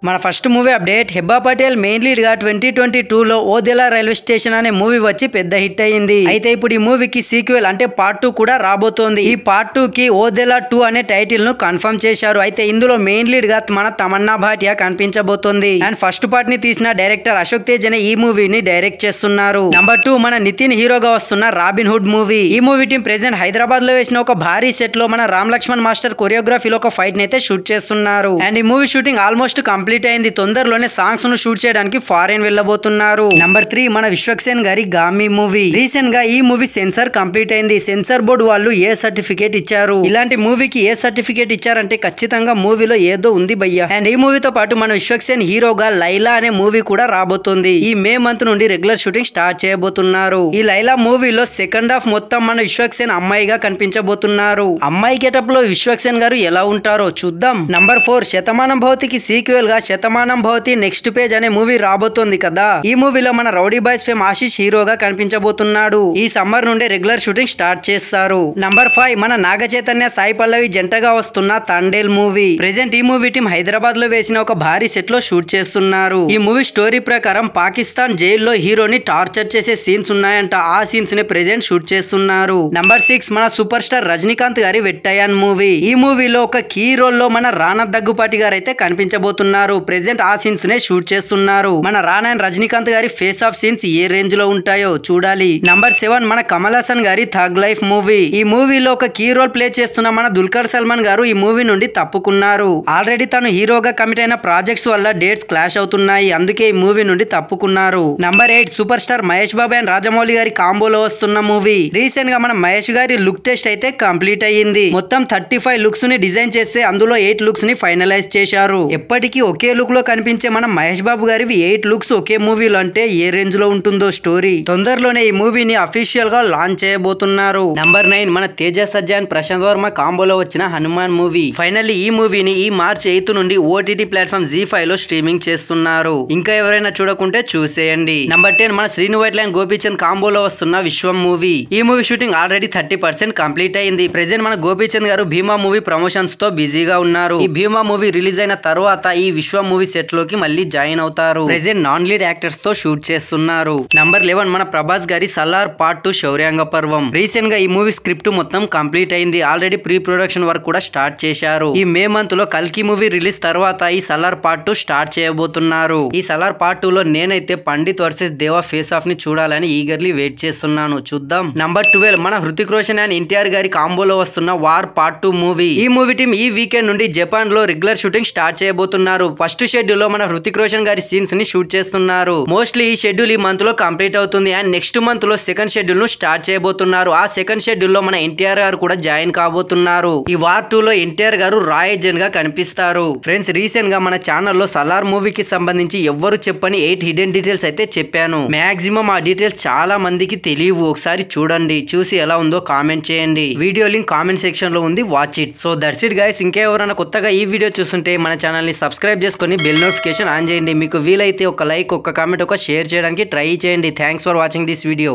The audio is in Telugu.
మన first movie update. Hebah Patel main lead గా 2022లో ఓదెలా రైల్వే స్టేషన్ అనే మూవీ వచ్చి పెద్ద హిట్ అయింది. అయితే ఇప్పుడు ఈ మూవీకి సీక్వెల్ అంటే పార్ట్ 2 కూడా రాబోతోంది. ఈ పార్ట్ 2 కి ఓదెలా 2 అనే టైటిల్ ను కన్ఫర్మ్ చేశారు. అయితే ఇందులో మెయిన్ లీడ్ గా మన తమన్నా భాటియా కనిపించబోతోంది. అండ్ ఫస్ట్ పార్ట్ ని తీసిన డైరెక్టర్ అశోక్ తేజ్ అనే ఈ మూవీని డైరెక్ట్ చేస్తున్నారు. నంబర్ 2 మన నితిన్ హీరోగా వస్తున్న రాబిన్ హుడ్ మూవీ. ఈ మూవీ టీం ప్రెజెంట్ హైదరాబాద్ లో వేసిన ఒక భారీ సెట్ లో మన రామ్ లక్ష్మణ్ మాస్టర్ కొరియోగ్రఫీలో ఒక ఫైట్ ని అయితే షూట్ చేస్తున్నారు. అండ్ ఈ మూవీ షూటింగ్ ఆల్మోస్ట్ కంప్లీట్ అయింది. తొందరలోనే సాంగ్స్ ను షూట్ చేయడానికి ఫారెన్ వెళ్ళబోతున్నారు. నంబర్ 3 మన విశ్వక్సేన్ గారి గామి మూవీ. రీసెంట్ గా ఈ మూవీ సెన్సార్ కంప్లీట్ అయింది. సెన్సార్ బోర్డు వాళ్ళు ఏ సర్టిఫికేట్ ఇచ్చారు. ఇలాంటి మూవీకి ఏ సర్టిఫికేట్ ఇచ్చారంటే ఖచ్చితంగా మూవీలో ఏదో ఉంది భయ్య. అండ్ ఈ మూవీతో పాటు మన విశ్వక్సేన్ హీరోగా లైలా అనే మూవీ కూడా రాబోతుంది. ఈ మే మంత్ నుండి రెగ్యులర్ షూటింగ్ స్టార్ట్ చేయబోతున్నారు. ఈ లైలా మూవీలో సెకండ్ హాఫ్ మొత్తం మన విశ్వక్సేన్ అమ్మాయిగా కనిపించబోతున్నారు. అమ్మాయి గెటప్ లో విశ్వక్సేన్ గారు ఎలా ఉంటారో చూద్దాం. నంబర్ 4 శతమానం భవతికి సీక్వెల్ గా శతమానం భవతి నెక్స్ట్ పేజ్ అనే మూవీ రాబోతోంది కదా. ఈ మూవీలో మన రౌడీ బాయ్స్ ఫేమ్ ఆశీష్ హీరోగా కనిపించబోతున్నాడు. ఈ సమ్మర్ నుండి రెగ్యులర్ షూటింగ్ స్టార్ట్ చేస్తారు. నంబర్ 5 మన నాగ చైతన్య సాయి పల్లవి జంటగా వస్తున్న తండేల్ మూవీ. ప్రెజెంట్ ఈ మూవీ టీం హైదరాబాద్ లో వేసిన ఒక భారీ సెట్ లో షూట్ చేస్తున్నారు. ఈ మూవీ స్టోరీ ప్రకారం పాకిస్తాన్ జైల్లో హీరోని టార్చర్ చేసే సీన్స్ ఉన్నాయంట. ఆ సీన్స్ ని ప్రెజెంట్ షూట్ చేస్తున్నారు. నంబర్ 6 మన సూపర్ స్టార్ రజనీకాంత్ గారి వెట్టయాన్ మూవీ. ఈ మూవీలో ఒక కీ రోల్ లో మన రానా దగ్గుపాటి గారు అయితే కనిపించబోతున్నారు. ప్రెజెంట్ ఆ సీన్స్ నే షూట్ చేస్తున్నారు. మన రానా అండ్ రజనీకాంత్ గారి face of scenes A range లో ఉంటాయో చూడాలి. నంబర్ 7 మన కమల్ హాసన్ గారి థగ్ లైఫ్ మూవీ. ఈ మూవీలో ఒక కీ రోల్ ప్లే చేస్తున్న మన దుల్కర్ సల్మాన్ గారు ఈ మూవీ నుండి తప్పుకున్నారు. ఆల్రెడీ తను హీరోగా కమిట్ అయిన ప్రాజెక్ట్స్ వల్ల డేట్స్ క్లాష్ అవుతున్నాయి. అందుకే ఈ మూవీ నుండి తప్పుకున్నారు. Number 8 super star Mahesh Babu and Rajamouli గారి కాంబోలో వస్తున్న మూవీ. రీసెంట్ గా మన మహేష్ గారి లుక్ టెస్ట్ అయితే కంప్లీట్ అయ్యింది. మొత్తం 35 లుక్స్ ని డిజైన్ చేస్తే అందులో 8 లుక్స్ ని ఫైనలైజ్ చేశారు. ఎప్పటికీ ఒకే లుక్ లో కనిపించే మన మహేష్ బాబు గారివి 8 లుక్స్ ఒకే మూవీలో అంటే ఏ రేంజ్ లో ఉంటుందో స్టోరీ. తొందరలోనే ఈ మూవీని అఫీషియల్ గా లాంచ్ చేయబోతున్నారు. నంబర్ 9 మన తేజ సజ్జా అండ్ ప్రశాంత్ వర్మ కాంబోలో వచ్చిన హనుమాన్ మూవీ. ఫైనల్లీ ఈ మూవీని ఈ మార్చ్ 8 నుండి ఓటీటీ ప్లాట్ఫామ్ ZEE5 లో స్ట్రీమింగ్ చేస్తున్నారు. ఇంకా ఎవరైనా చూడకుంటే చూసేయండి. నంబర్ 10 మన శ్రీను వైట్ల అండ్ గోపీచంద్ కాంబోలో వస్తున్న విశ్వం మూవీ. ఈ మూవీ షూటింగ్ ఆల్రెడీ 30% కంప్లీట్ అయింది. ప్రెజెంట్ మన గోపీచంద్ గారు భీమా మూవీ ప్రమోషన్స్ తో బిజీగా ఉన్నారు. ఈ భీమా మూవీ రిలీజ్ అయిన తర్వాత ఈ విశ్వం మూవీ సెట్ లోకి మళ్ళీ జాయిన్ అవుతారు. ప్రెజెంట్ నాన్ లీడ్ యాక్టర్స్ తో షూట్ చేస్తున్నారు. నంబర్ 11 మన ప్రభాస్ గారి సలార్ పార్ట్ 2 శౌర్యాంగ పర్వం. రీసెంట్ గా ఈ మూవీ స్క్రిప్ట్ మొత్తం కంప్లీట్ అయింది. ఆల్రెడీ ప్రీ ప్రొడక్షన్ వర్క్ కూడా స్టార్ట్ చేశారు. ఈ మే మంత్ లో కల్కి మూవీ రిలీజ్ తర్వాత ఈ సలార్ పార్ట్ 2 స్టార్ట్ చేయబోతున్నారు. ఈ సలార్ పార్ట్ 2 లో నేనైతే పండిత్ వర్సెస్ దేవా ఫేస్ ఆఫ్ ని చూడాలని ఈగర్లీ వెయిట్ చేస్తున్నాను. చూద్దాం. నంబర్ 12 మన హృతిక్ రోషన్ అండ్ ఎన్టీఆర్ గారి కాంబోలో వస్తున్న వార్ పార్ట్ 2 మూవీ. ఈ మూవీ టీం ఈ వీకెండ్ నుండి జపాన్ లో రెగ్యులర్ షూటింగ్ స్టార్ట్ చేయబోతున్నారు. ఫస్ట్ షెడ్యూల్ లో మన హృతిక్ రోషన్ గారి సీన్స్ ని షూట్ చేస్తున్నారు. మోస్ట్లీ ఈ షెడ్యూల్ ఈ మంత్ లో కంప్లీట్ అవుతుంది. అండ్ నెక్స్ట్ మంత్ లో సెకండ్ షెడ్యూల్ ను స్టార్ట్ చేయబోతున్నారు. ఆ సెకండ్ షెడ్యూల్ లో మన ఎన్టీఆర్ గారు కూడా జాయిన్ కాబోతున్నారు. ఈ వార్ 2 లో ఎన్టీఆర్ గారు రాయ్ ఏజెంట్ గా కనిపిస్తారు. ఫ్రెండ్స్, రీసెంట్ గా మన ఛానల్లో సలార్ మూవీకి సంబంధించి ఎవ్వరు చెప్పని 8 హిడెన్ డీటెయిల్స్ అయితే చెప్పాను. మాక్సిమం ఆ డీటెయిల్స్ చాలా మందికి తెలియవు. ఒకసారి చూడండి, చూసి ఎలా ఉందో కామెంట్ చేయండి. వీడియో లింక్ కామెంట్ సెక్షన్ లో ఉంది, watch it. So that's it guys. ఇంకెవరైనా కొత్తగా ఈ వీడియో చూస్తుంటే మన ఛానల్ ని సబ్స్క్రైబ్ చేసుకొని బెల్ నోటిఫికేషన్ ఆన్ చేయండి. మీకు వీలైతే ఒక లైక్, ఒక కామెంట్, ఒక షేర్ చేయడానికి ట్రై చేయండి. Thanks for watching this video.